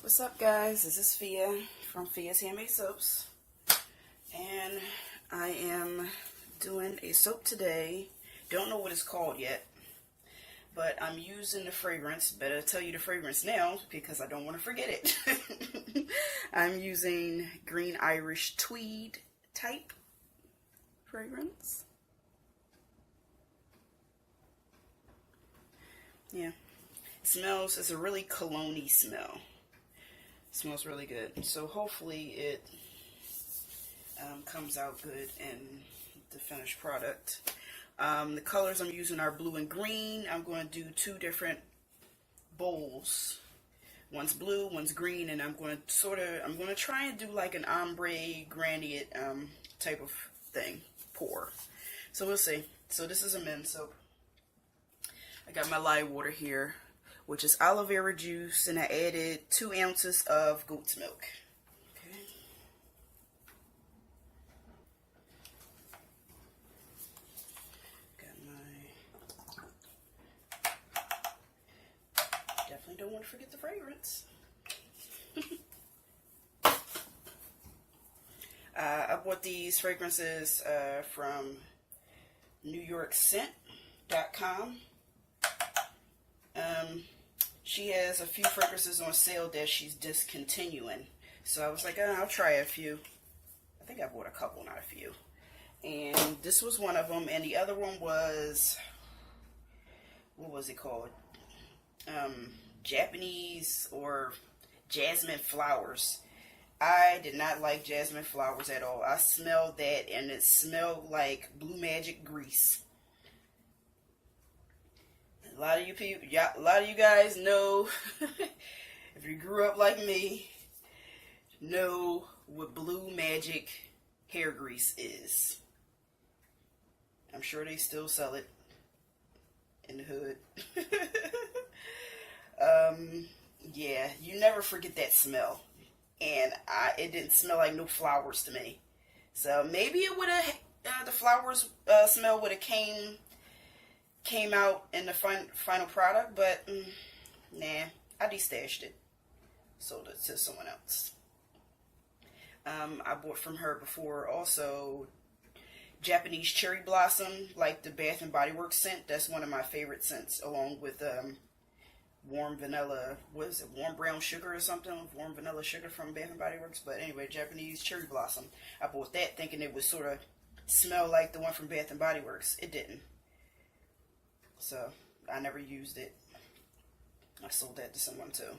What's up, guys? This is Fia from Fia's Handmade Soaps, and I am doing a soap today. Don't know what it's called yet, but I'm using the fragrance. Better tell you the fragrance now because I don't want to forget it. I'm using Green Irish Tweed type fragrance. Yeah, it smells. It's a really cologne-y smell. Smells really good, so hopefully it comes out good in the finished product. The colors I'm using are blue and green. I'm going to do two different bowls. One's blue, one's green, and I'm going to try and do like an ombre granite type of thing, pour. So we'll see. So this is a men's soap. I got my lye water here, which is aloe vera juice, and I added 2 ounces of goat's milk. Okay. Got my, definitely don't want to forget the fragrance. I bought these fragrances from NewYorkScent.com. She has a few fragrances on sale that she's discontinuing. So I was like, oh, I'll try a few. I think I bought a couple, not a few. And this was one of them. And the other one was, what was it called? Japanese or jasmine flowers. I did not like jasmine flowers at all. I smelled that and it smelled like Blue Magic grease. A lot of you people, a lot of you guys know, if you grew up like me, know what Blue Magic hair grease is. I'm sure they still sell it in the hood. Yeah, you never forget that smell. And it didn't smell like no flowers to me. So maybe it would have, the flowers smell would have came out in the final product, but nah, I destashed it, sold it to someone else. I bought from her before also Japanese cherry blossom, like the Bath and Body Works scent. That's one of my favorite scents, along with warm vanilla, what is it, warm brown sugar or something, warm vanilla sugar from Bath and Body Works. But anyway, Japanese cherry blossom. I bought that thinking it would sort of smell like the one from Bath and Body Works. It didn't. So, I never used it. I sold that to someone too.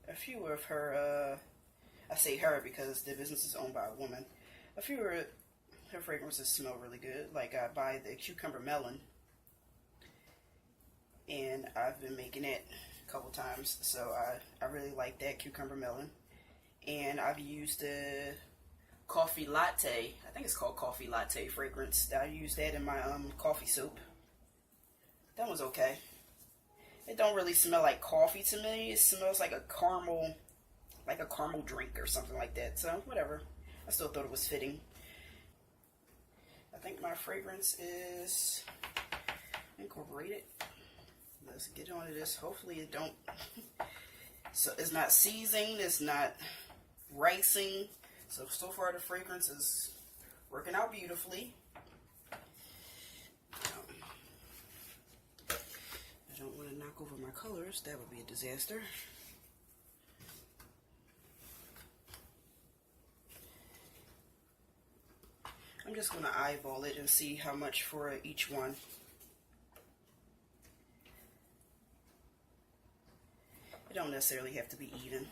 A few of her, I say her because the business is owned by a woman. A few of her fragrances smell really good. Like I buy the cucumber melon. And I've been making it a couple times. So I really like that cucumber melon. And I've used the coffee latte, I think it's called coffee latte fragrance. I used that in my coffee soap. That was okay. It don't really smell like coffee to me. It smells like a caramel drink or something like that. So whatever. I still thought it was fitting. I think my fragrance is incorporated. Let's get onto this. Hopefully it don't. So it's not seizing. It's not ricing. So far the fragrance is working out beautifully. I don't want to knock over my colors. That would be a disaster. I'm just going to eyeball it and see how much for each one. It don't necessarily have to be even.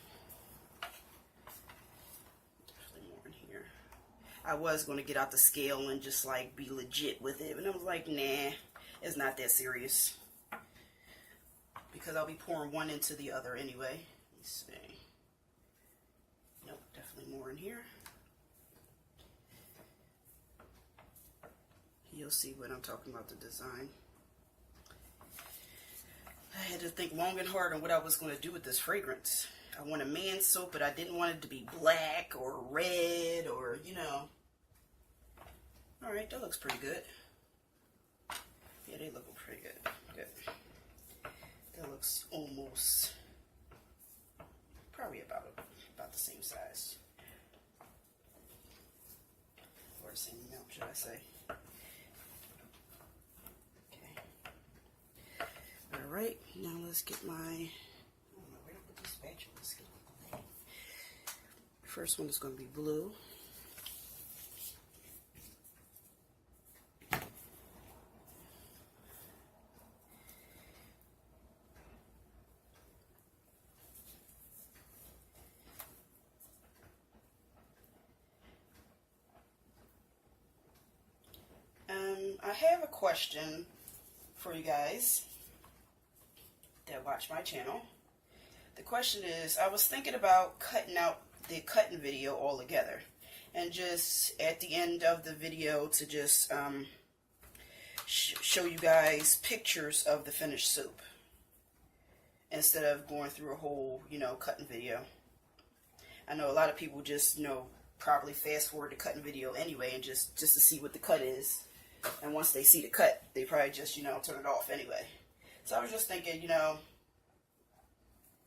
I was going to get out the scale and just like be legit with it, but I was like, nah, it's not that serious. Because I'll be pouring one into the other anyway. Let's see. Nope, definitely more in here. You'll see what I'm talking about, the design. I had to think long and hard on what I was going to do with this fragrance. I want a man's soap, but I didn't want it to be black or red or, you know. Alright, that looks pretty good. Yeah, they look pretty good. Good. That looks almost, probably about the same size. Or the same amount, should I say. Okay. Alright, now let's get my, I don't know where to put these spatulas. First one is going to be blue. I have a question for you guys that watch my channel. The question is, I was thinking about cutting out the cutting video altogether, and just at the end of the video to just show you guys pictures of the finished soup instead of going through a whole, cutting video. I know a lot of people just, probably fast forward the cutting video anyway, and just to see what the cut is. And once they see the cut, they probably just, turn it off anyway. So I was just thinking,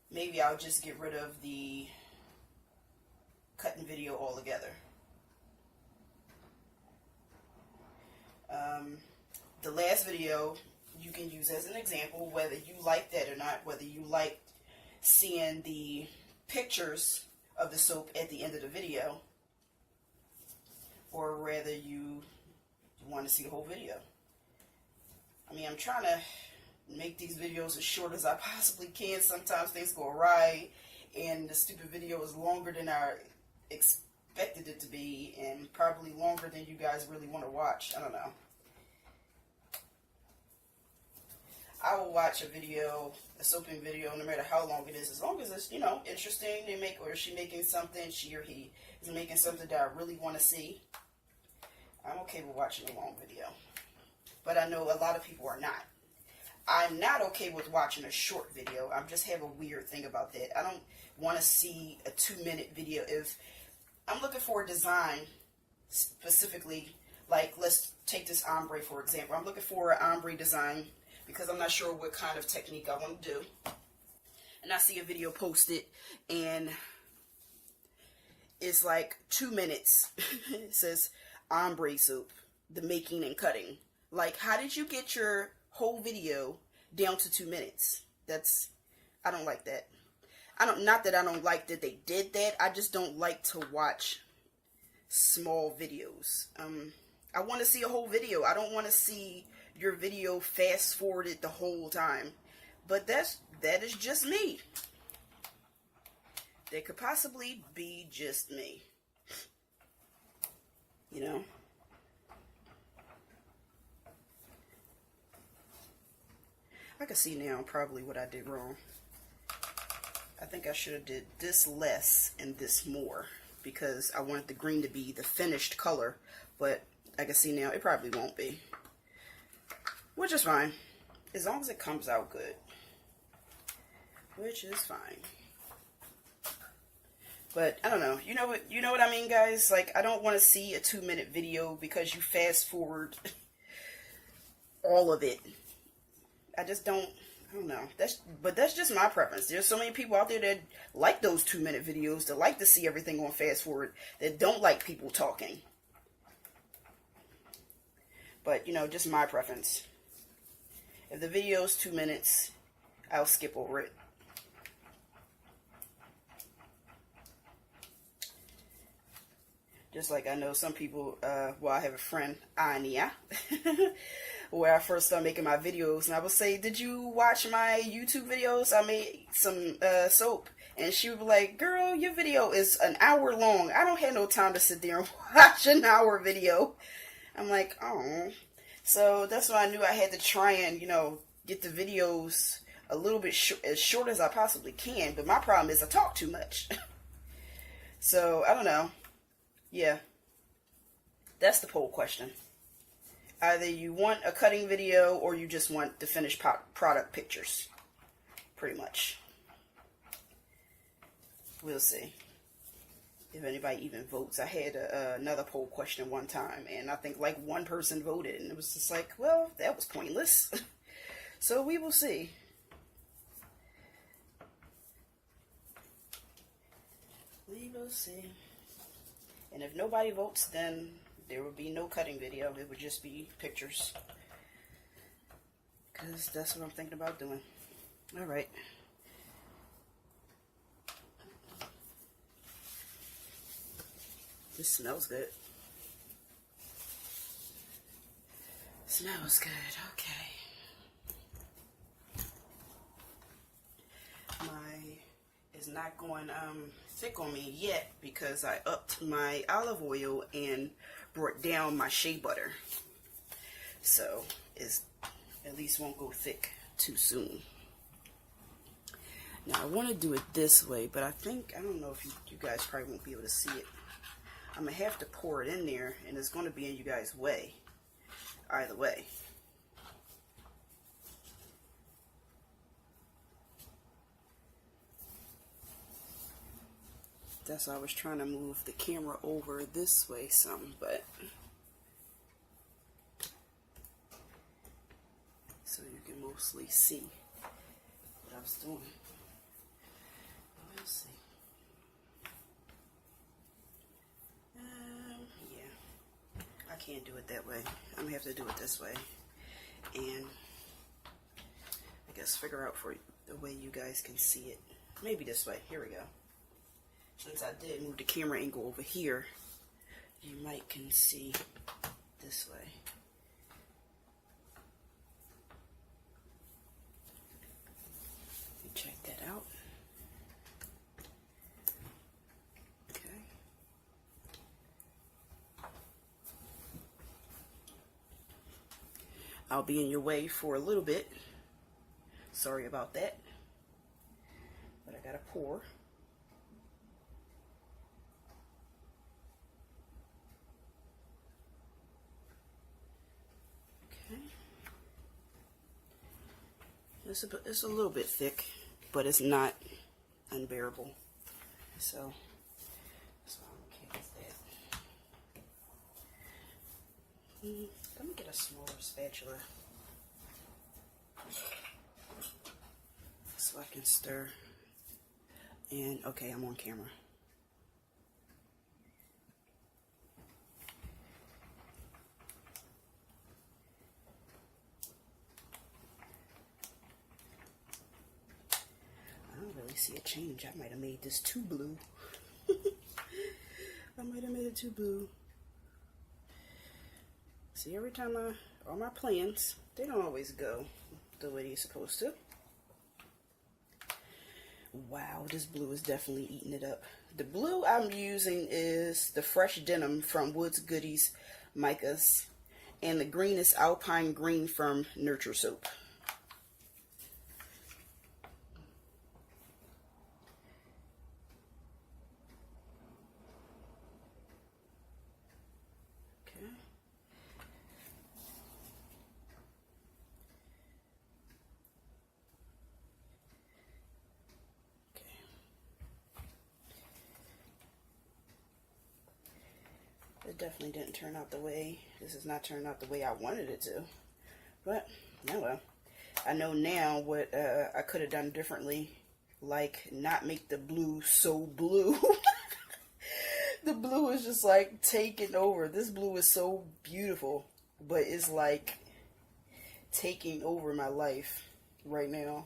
maybe I'll just get rid of the cutting video altogether. The last video you can use as an example, whether you like that or not, whether you like seeing the pictures of the soap at the end of the video, or whether you want to see the whole video. I mean, I'm trying to make these videos as short as I possibly can. Sometimes things go awry and the stupid video is longer than I expected it to be, and probably longer than you guys really want to watch. I don't know. I will watch a video, a soaping video, no matter how long it is, as long as it's, interesting. Or she making something, she or he is making something that I really want to see. I'm okay with watching a long video. But I know a lot of people are not. I'm not okay with watching a short video. I just have a weird thing about that. I don't want to see a 2-minute video. If I'm looking for a design specifically, like let's take this ombre for example. I'm looking for an ombre design because I'm not sure what kind of technique I want to do. And I see a video posted and it's like 2 minutes. It says ombre soup, the making and cutting. Like, how did you get your whole video down to 2 minutes? I don't like that. Not that I don't like that they did that. I just don't like to watch small videos. I want to see a whole video. I don't want to see your video fast forwarded the whole time. But that is just me. That could possibly be just me. I can see now probably what I did wrong. I think I should have did this less and this more, because I wanted the green to be the finished color, but I can see now it probably won't be, which is fine as long as it comes out good, which is fine. But I don't know, you know what I mean, guys? Like, I don't want to see a 2-minute video because you fast forward all of it. I don't know. That's just my preference. There's so many people out there that like those 2-minute videos, that like to see everything on fast forward, that don't like people talking. But, just my preference. If the video is 2 minutes, I'll skip over it. Just like I know some people, I have a friend, Anya, where I first started making my videos, and I would say, did you watch my YouTube videos? I made some soap. And she would be like, girl, your video is an hour long. I don't have no time to sit there and watch an hour video. I'm like, oh. So that's why I knew I had to try and, get the videos a little bit as short as I possibly can. But my problem is I talk too much. So, I don't know. Yeah, that's the poll question. Either you want a cutting video or you just want the finished product pictures. Pretty much. We'll see. if anybody even votes. I had another poll question one time, and I think like one person voted, and it was just like, well, that was pointless. So we will see. We will see. And if nobody votes, then there will be no cutting video. It would just be pictures. Because that's what I'm thinking about doing. Alright. This smells good. Smells good. Okay. Is not going thick on me yet because I upped my olive oil and brought down my shea butter, so it's at least won't go thick too soon. Now I want to do it this way, but I don't know if you guys probably won't be able to see it. I'm gonna have to pour it in there, and it's going to be in you guys' way either way. That's why I was trying to move the camera over this way some, but so you can mostly see what I was doing. Let's see. Yeah, I can't do it that way. I'm gonna have to do it this way, and I guess figure out for the way you guys can see it. Maybe this way. Here we go. Since I did move the camera angle over here, you might can see this way. Let me check that out. Okay. I'll be in your way for a little bit. Sorry about that. But I gotta pour. It's a little bit thick, but it's not unbearable. So that's why I'm okay with that. Let me get a smaller spatula so I can stir. And okay, I'm on camera. See a change. I might have made this too blue. I might have made it too blue. See, every time all my plans, they don't always go the way they're supposed to. Wow, this blue is definitely eating it up. The blue I'm using is the Fresh Denim from Woods Goodies Micas, and the green is Alpine Green from Nurture Soap. It definitely didn't turn out the way, this has not turned out the way I wanted it to, but oh well. I know now what I could have done differently, like not make the blue so blue. The blue is just like taking over. This blue is so beautiful, but it's like taking over my life right now.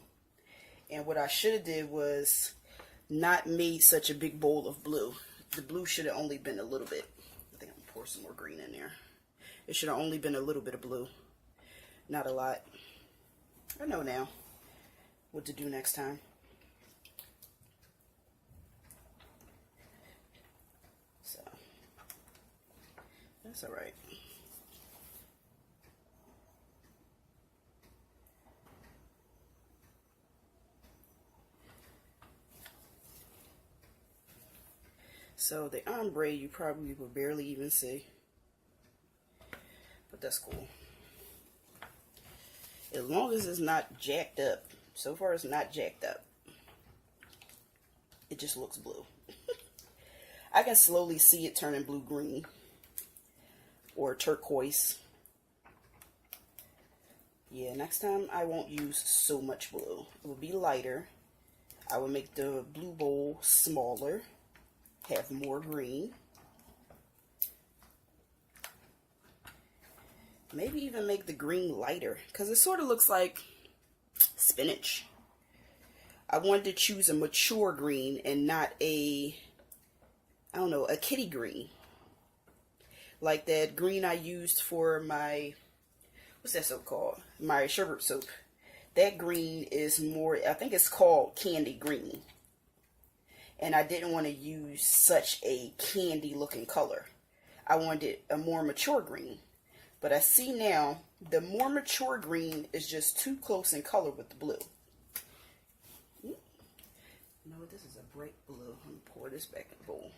And what I should have did was not made such a big bowl of blue. The blue should have only been a little bit. I think I'm gonna pour some more green in there. It should have only been a little bit of blue, not a lot. I know now what to do next time. So that's all right. So the ombre you probably will barely even see, but that's cool. As long as it's not jacked up. So far it's not jacked up. It just looks blue. I can slowly see it turning blue-green or turquoise. Yeah, next time I won't use so much blue. It will be lighter. I will make the blue bowl smaller, have more green. Maybe even make the green lighter, because it sort of looks like spinach. I wanted to choose a mature green and not a, I don't know, a kitty green. Like that green I used for my, what's that soap called? My sherbet soap. That green is more, I think it's called candy green. And I didn't want to use such a candy looking color. I wanted a more mature green. But I see now, the more mature green is just too close in color with the blue. You know what, this is a bright blue. Let me pour this back in the bowl.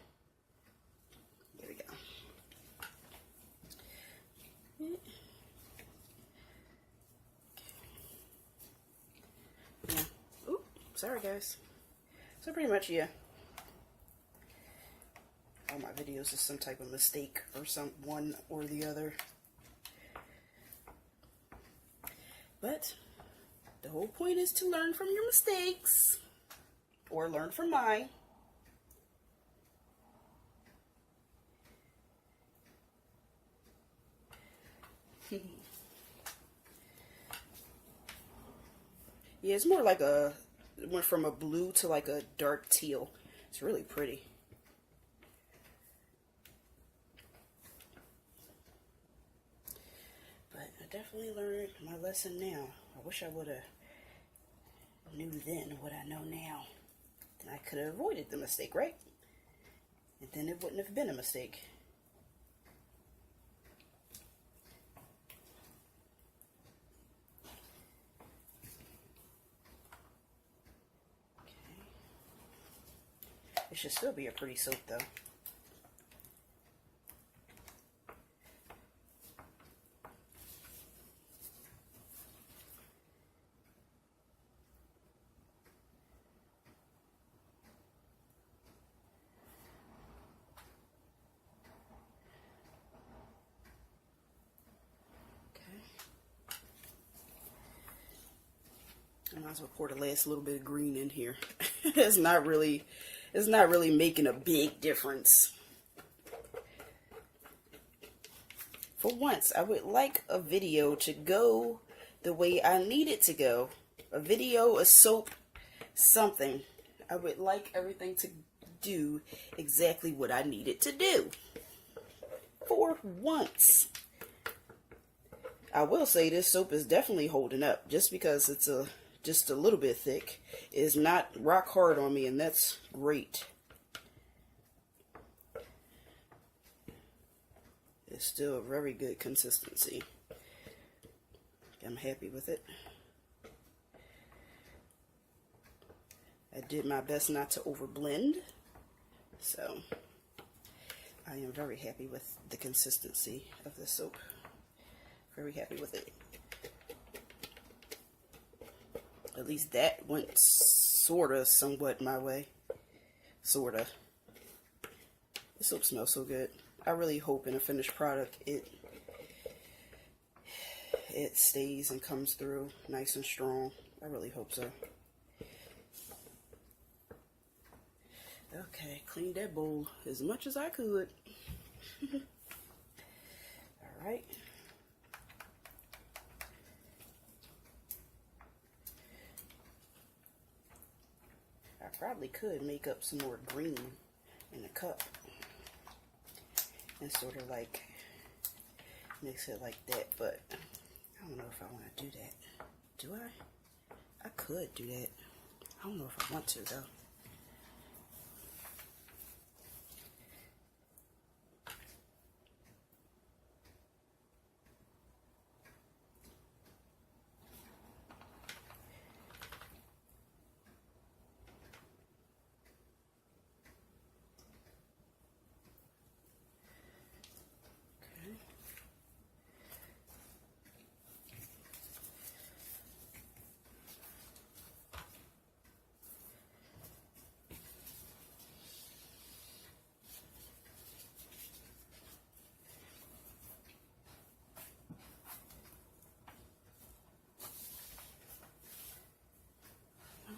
There we go. Yeah. Ooh, sorry guys. So pretty much, yeah. All my videos is some type of mistake or one or the other. But the whole point is to learn from your mistakes, or learn from mine. Yeah, it's more like it went from a blue to like a dark teal. It's really pretty. Definitely learned my lesson now. I wish I would have knew then what I know now. Then I could have avoided the mistake, right? And then it wouldn't have been a mistake. Okay. It should still be a pretty soap though. I might as well pour the last little bit of green in here. It's not really making a big difference. For once, I would like a video to go the way I need it to go. A video, a soap, something. I would like everything to do exactly what I need it to do. For once. I will say this soap is definitely holding up, just because it's just a little bit thick. It is not rock hard on me, and that's great. It's still a very good consistency. I'm happy with it. I did my best not to overblend, so I am very happy with the consistency of the soap. Very happy with it. At least that went sorta, somewhat my way. Sorta. The soap smells so good. I really hope in a finished product it stays and comes through nice and strong. I really hope so. Okay, cleaned that bowl as much as I could. Alright. I probably could make up some more green in a cup and sort of like mix it like that, but I don't know if I want to do that. Do I? I could do that. I don't know if I want to though.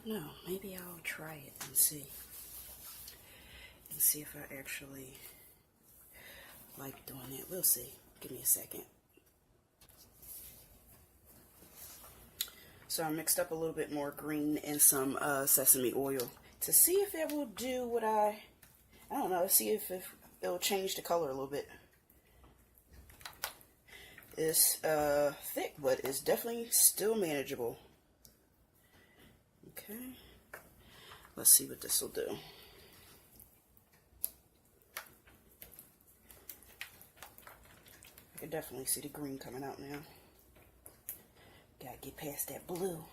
don't know. Maybe I'll try it and see. And see if I actually like doing it. We'll see. Give me a second. So I mixed up a little bit more green and some sesame oil to see if it will do what I don't know, see if it'll change the color a little bit. It's thick, but it's definitely still manageable. Okay, let's see what this will do. I can definitely see the green coming out now. Gotta get past that blue.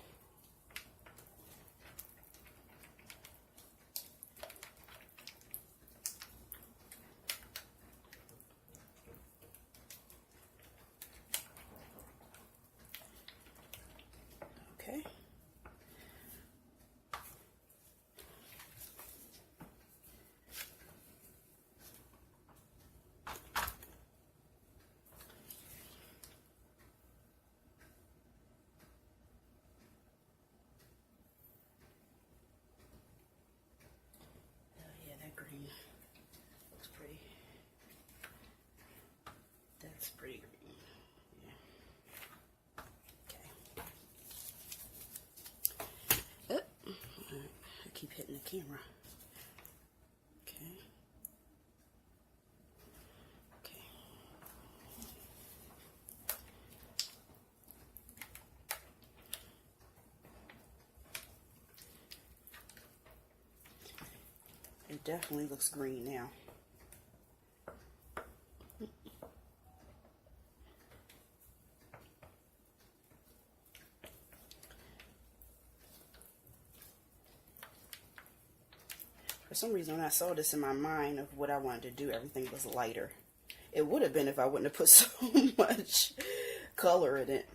Okay. Green looks pretty. That's pretty green. Yeah. Okay. I keep hitting the camera. Okay. Okay. It definitely looks green now. For some reason, when I saw this in my mind of what I wanted to do, everything was lighter. It would have been if I wouldn't have put so much color in it.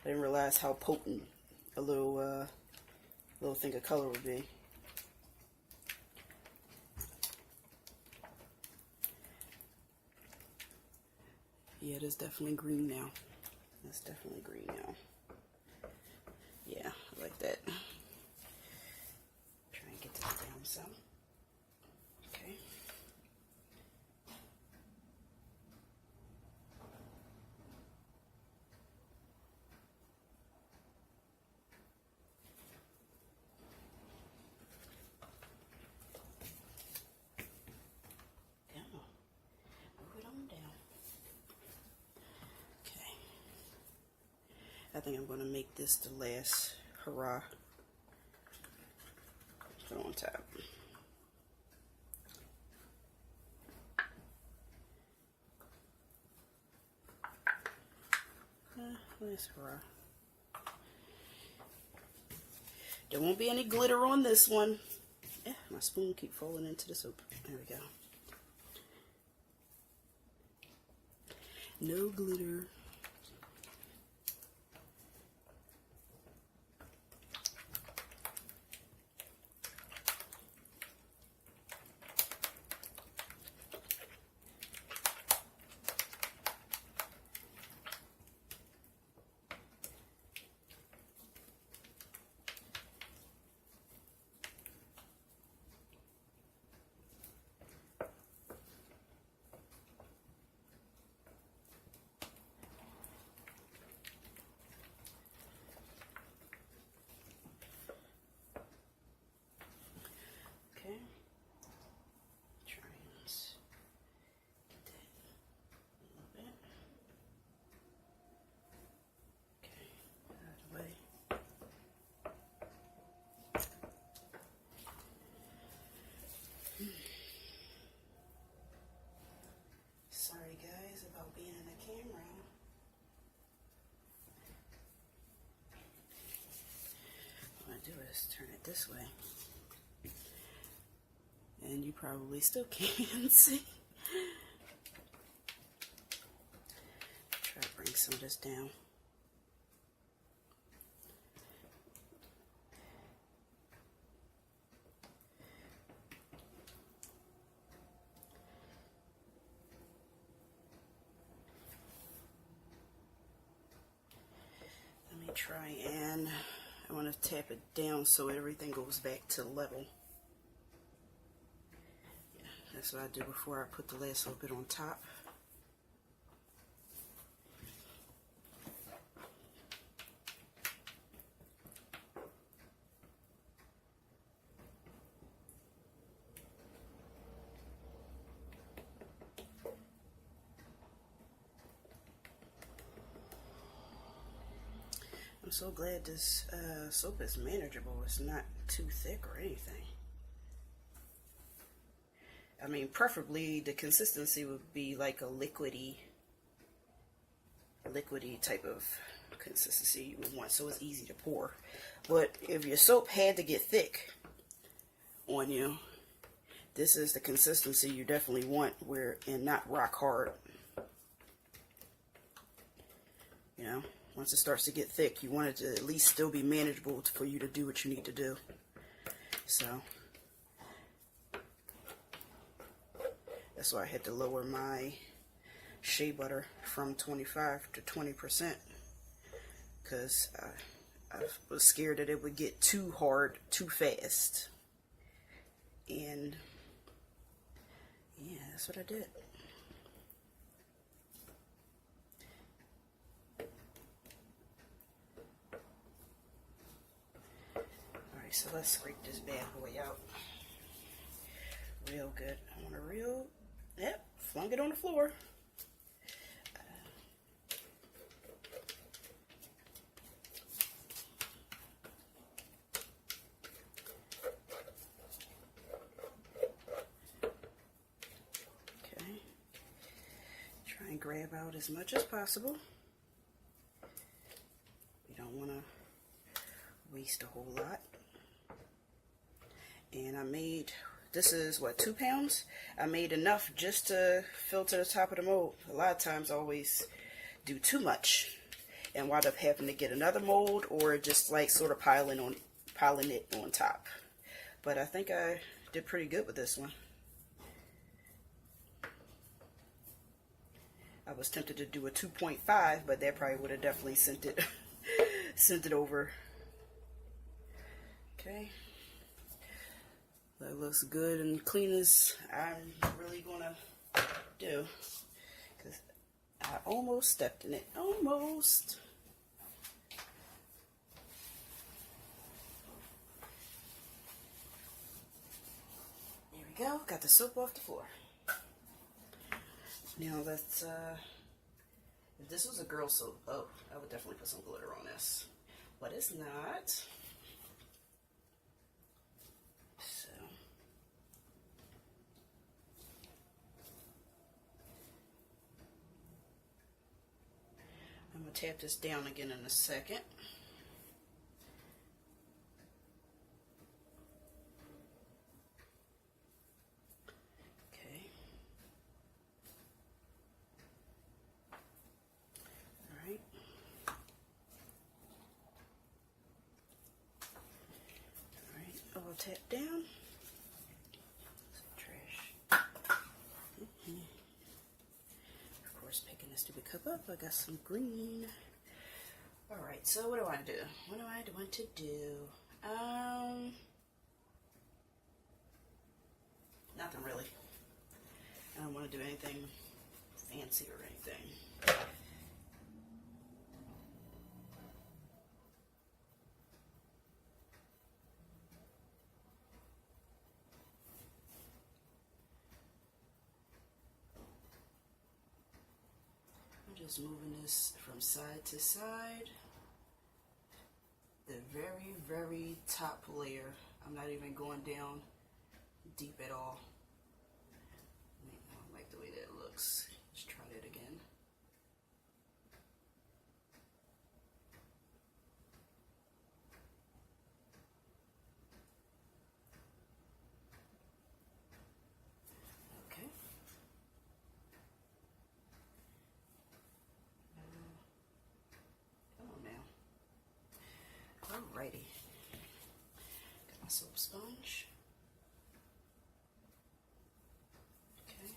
I didn't realize how potent a little thing of color would be. Yeah, it is definitely green now. It's definitely green now. Yeah, I like that. Try and get this down some. Okay. Down. Move it on down. I think I'm going to make this the last hurrah. Put it on top. Last hurrah. There won't be any glitter on this one. Yeah, my spoon keep falling into the soap. There we go. No glitter. Sorry guys about being in the camera. What I do is turn it this way. And you probably still can't see. Try to bring some of this down. Try and I want to tap it down so everything goes back to level. Yeah, that's what I do before I put the last little bit on top. I'm so glad this soap is manageable. It's not too thick or anything. I mean, preferably the consistency would be like a liquidy type of consistency you would want, so it's easy to pour. But if your soap had to get thick on you, this is the consistency you definitely want, and not rock hard. You know, once it starts to get thick, you want it to at least still be manageable for you to do what you need to do. So that's why I had to lower my shea butter from 25 to 20%, because I was scared that it would get too hard too fast. And yeah, that's what I did. Alright, so let's scrape this bad boy out real good. I want to yep, flung it on the floor. And grab out as much as possible. You don't want to waste a whole lot. And I made, this is what, 2 pounds? I made enough just to fill to the top of the mold. A lot of times I always do too much and wind up having to get another mold, or just like sort of piling it on top. But I think I did pretty good with this one. I was tempted to do a 2.5, but that probably would have definitely sent it over. Okay. That looks good and clean as I'm really gonna do, because I almost stepped in it. Almost. There we go. Got the soap off the floor. Now let's, if this was a girl soap, oh, I would definitely put some glitter on this. But it's not. So. I'm going to tap this down again in a second. Tap down. Trash. Of course, picking this stupid cup up, I got some green. Alright, so what do I do? What do I want to do? Nothing really. I don't want to do anything fancy or anything. Just moving this from side to side. The very, very top layer. I'm not even going down deep at all. I don't like the way that looks. Let's try that again. Alrighty, got my soap sponge. Okay.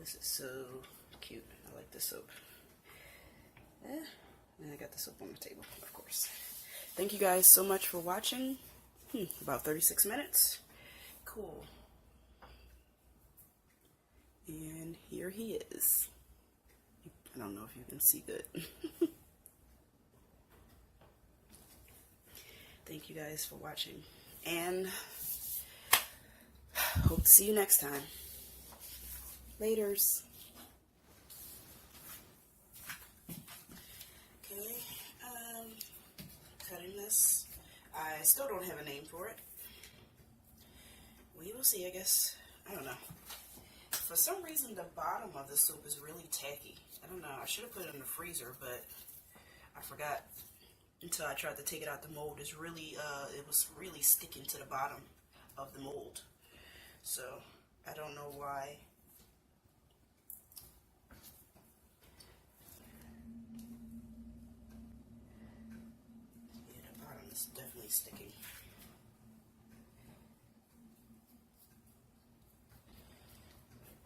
This is so cute. I like this soap. And I got the soap on the table, of course. Thank you guys so much for watching. About 36 minutes. Cool. And here he is. I don't know if you can see good. Thank you guys for watching. And hope to see you next time. Laters. Okay, cutting this. I still don't have a name for it. We will see, I guess. I don't know. For some reason, the bottom of the soap is really tacky. I don't know. I should have put it in the freezer, but I forgot until I tried to take it out the mold. It's really, it was really sticking to the bottom of the mold. So, I don't know why. Yeah, the bottom is definitely sticking.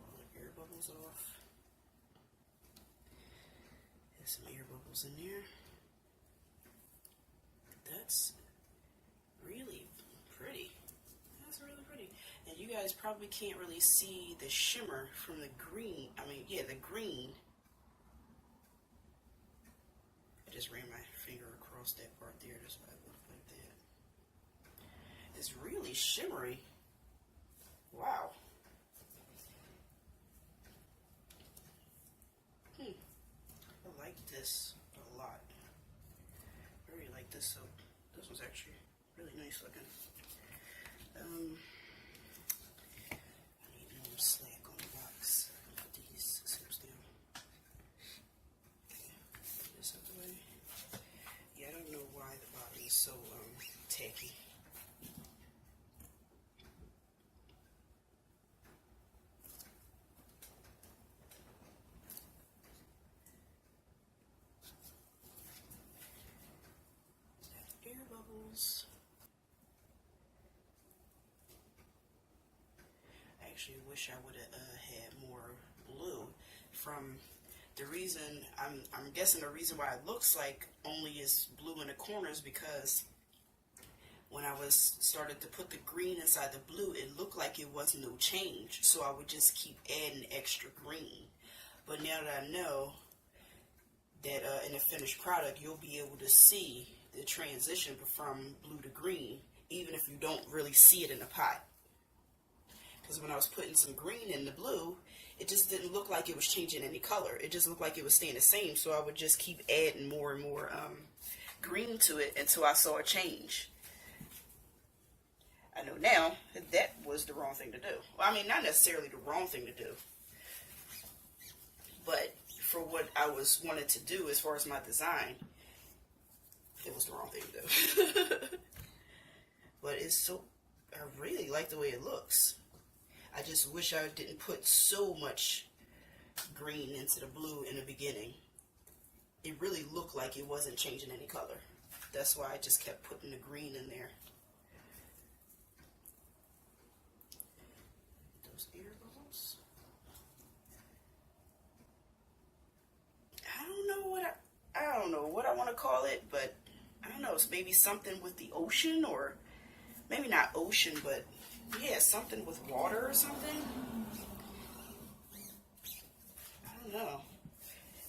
All the air bubbles off. There's some air bubbles in there. That's really pretty. That's really pretty. And you guys probably can't really see the shimmer from the green. I mean, yeah, the green. I just ran my finger across that part there. That's why it looked like that. It's really shimmery. Wow. I like this a lot. I really like this soap. This one's actually really nice looking. I need more slack on the box. I can put these soaps down. Okay, put this out the way. Yeah, I don't know why the bottom is so tacky. Air bubbles. I actually wish I would have had more blue. From the reason, I'm guessing the reason why it looks like only is blue in the corners, because when I was started to put the green inside the blue, it looked like it was no change. So I would just keep adding extra green. But now that I know that in the finished product, you'll be able to see the transition from blue to green, even if you don't really see it in the pot. Because when I was putting some green in the blue, it just didn't look like it was changing any color. It just looked like it was staying the same. So I would just keep adding more and more green to it until I saw a change. I know now that was the wrong thing to do. Well, I mean, not necessarily the wrong thing to do, but for what I wanted to do as far as my design, it was the wrong thing to do. But it's so, I really like the way it looks. I just wish I didn't put so much green into the blue in the beginning. It really looked like it wasn't changing any color. That's why I just kept putting the green in there. Those air bubbles. I don't know what I want to call it, but I don't know. It's maybe something with the ocean, or maybe not ocean, but yeah, something with water or something. I don't know.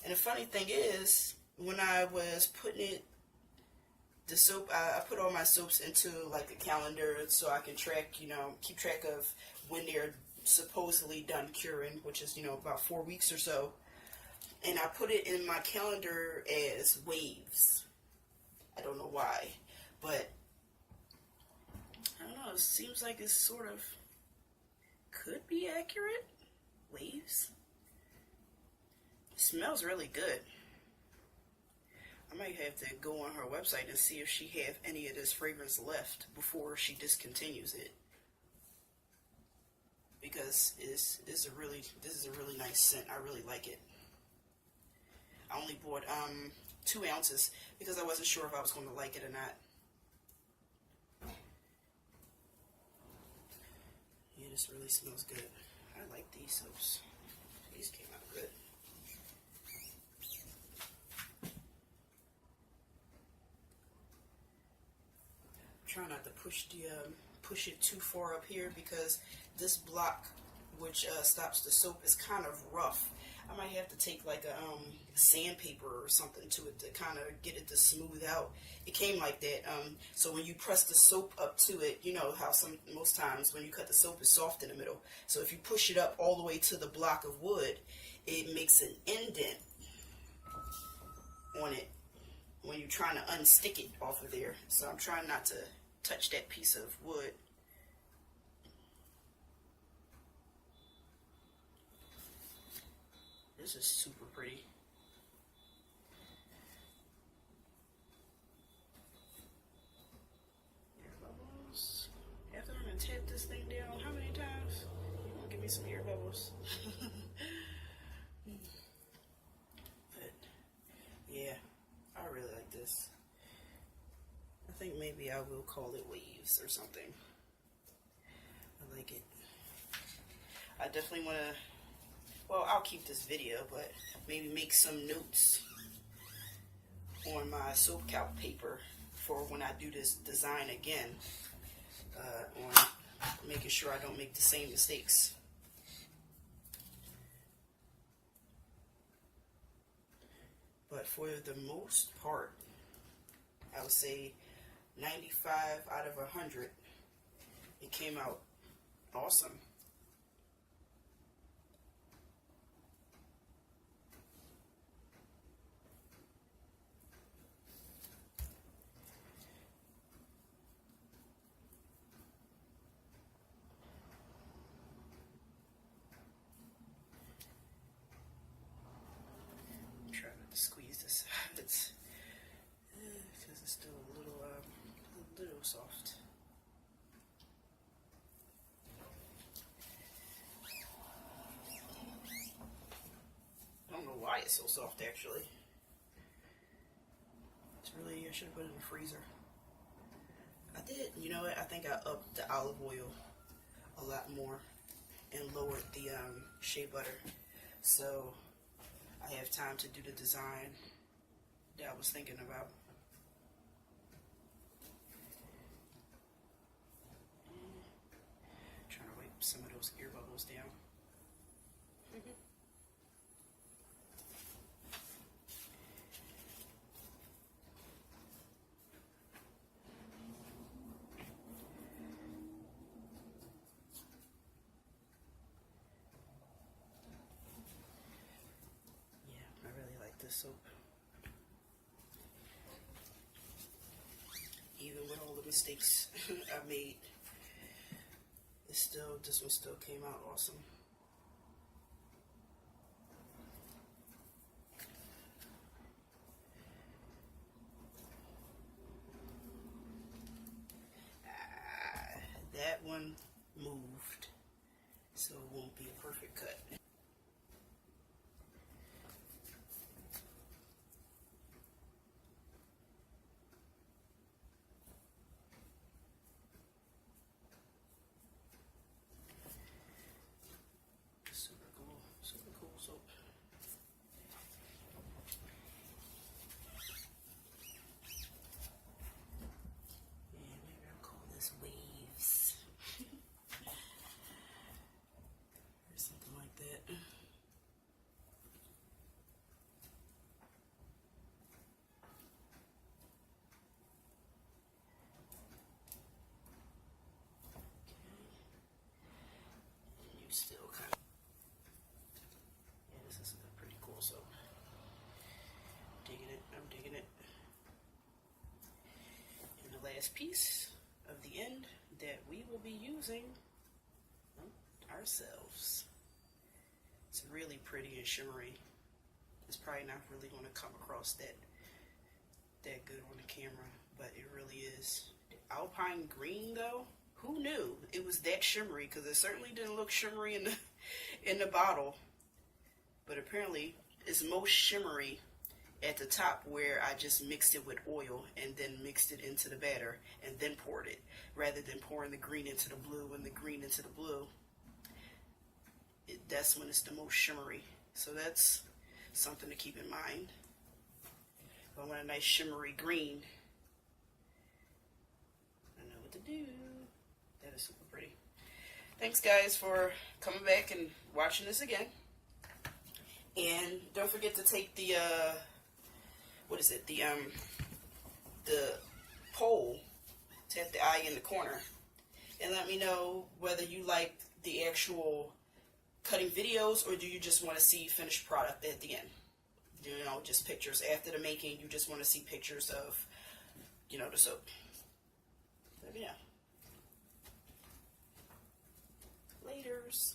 And the funny thing is, when I was putting it, the soap, I put all my soaps into like a calendar so I can track, keep track of when they're supposedly done curing, which is, about 4 weeks or so. And I put it in my calendar as waves. I don't know why, but I don't know, it seems like it's sort of could be accurate. Waves. It smells really good. I might have to go on her website and see if she have any of this fragrance left before she discontinues it. Because this is a really nice scent. I really like it. I only bought 2 ounces because I wasn't sure if I was going to like it or not. Yeah, this really smells good. I like these soaps. Yeah. these came out good. Try not to push it too far up here because this block, which stops the soap, is kind of rough. I might have to take like a sandpaper or something to it to kind of get it to smooth out. It came like that. So when you press the soap up to it, you know how most times when you cut the soap, it's soft in the middle. So if you push it up all the way to the block of wood, it makes an indent on it when you're trying to unstick it off of there. So I'm trying not to touch that piece of wood. This is super pretty. Air bubbles. After I'm gonna tap this thing down, how many times? Give me some air bubbles. But yeah, I really like this. I think maybe I will call it waves or something. I like it. I definitely want to, well, I'll keep this video, but maybe make some notes on my soap calc paper for when I do this design again, on making sure I don't make the same mistakes. But for the most part, I would say 95 out of 100, it came out awesome. Try not to squeeze this sides because it's still a little soft. I don't know why it's so soft actually. It's really, I should have put it in the freezer. I did, you know what, I think I upped the olive oil a lot more and lowered the shea butter. So I have time to do the design that I was thinking about. Trying to wipe some of those air bubbles down. Soap. Even with all the mistakes I made, this one still came out awesome. That one moved, so it won't be a perfect cut. Super cool soap. And maybe I'll call this waves. Or something like that. And you still kind of, yeah, this is a pretty cool soap. Digging it, I'm digging it. And the last piece of the end that we will be using ourselves. It's really pretty and shimmery. It's probably not really going to come across that good on the camera, but it really is. Alpine green though, who knew it was that shimmery? Because it certainly didn't look shimmery in the bottle. But apparently it's most shimmery at the top where I just mixed it with oil and then mixed it into the batter and then poured it, rather than pouring the green into the blue and the green into the blue. that's when it's the most shimmery. So that's something to keep in mind. If I want a nice shimmery green, I know what to do. That is super pretty. Thanks guys for coming back and watching this again. And don't forget to take the what is it? The poll, tap the eye in the corner, and let me know whether you like the actual cutting videos or do you just want to see finished product at the end. You know, just pictures after the making. You just want to see pictures of, you know, the soap. Let me know. Laters.